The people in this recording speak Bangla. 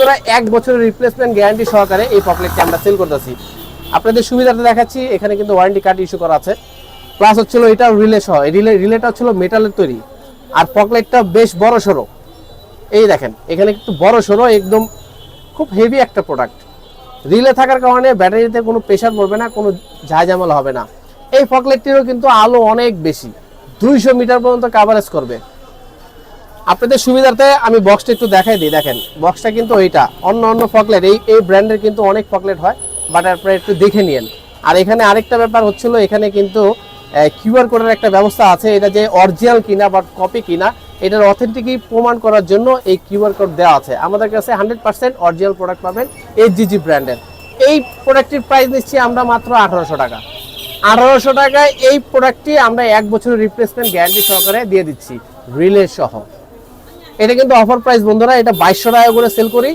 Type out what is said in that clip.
বন্ধুরা 1 বছরের রিপ্লেসমেন্ট গ্যারান্টি সহকারে এই ফকলেটটি আমরা সেল করতেছি। আপনাদের সুবিধাতে দেখাচ্ছি, এখানে কিন্তু ওয়ারেন্টি কার্ড ইস্যু করা আছে, প্লাস হচ্ছিল এটা রিলে সহ। রিলেটা হচ্ছিল মেটালের তৈরি, আর ফকলেটটা বেশ বড় সড়ো। এই দেখেন এখানে একটু বড় সড়ো, একদম খুব হেভি একটা প্রোডাক্ট। রিলে থাকার কারণে ব্যাটারিতে কোনো প্রেশার পড়বে না, কোনো ঝামেলা হবে না। এই ফকলেটটিরও কিন্তু আলো অনেক বেশি, 200 মিটার পর্যন্ত কাভারেজ করবে। আপনাদের সুবিধার্থে আমি বক্সটা একটু দেখাই দিই। দেখেন বক্সটা কিন্তু এইটা, অন্য ফকলেট এই ব্র্যান্ডের কিন্তু অনেক ফকলেট হয়, বাট আপনারা একটু দেখে নিন। আর এখানে আরেকটা ব্যাপার হচ্ছিল, এখানে কিন্তু কিউআর কোডের একটা ব্যবস্থা আছে। এটা যে অরিজিনাল কিনা বা কপি কিনা, এটার অথেন্টিক প্রমাণ করার জন্য এই কিউআর কোড দেওয়া আছে। আমাদের কাছে 100% অরিজিনাল প্রোডাক্ট পাবেন এইচজিজি ব্র্যান্ডের। এই প্রোডাক্টটির প্রাইস নিচ্ছি আমরা মাত্র 1800 টাকা। 1800 টাকায় এই প্রোডাক্টটি আমরা 1 বছরের রিপ্লেসমেন্ট গ্যারান্টি সহকারে দিয়ে দিচ্ছি রিলে সহ। এটা কিন্তু অফার প্রাইস বন্ধুরা, এটা 2200 টাকা করে সেল করি।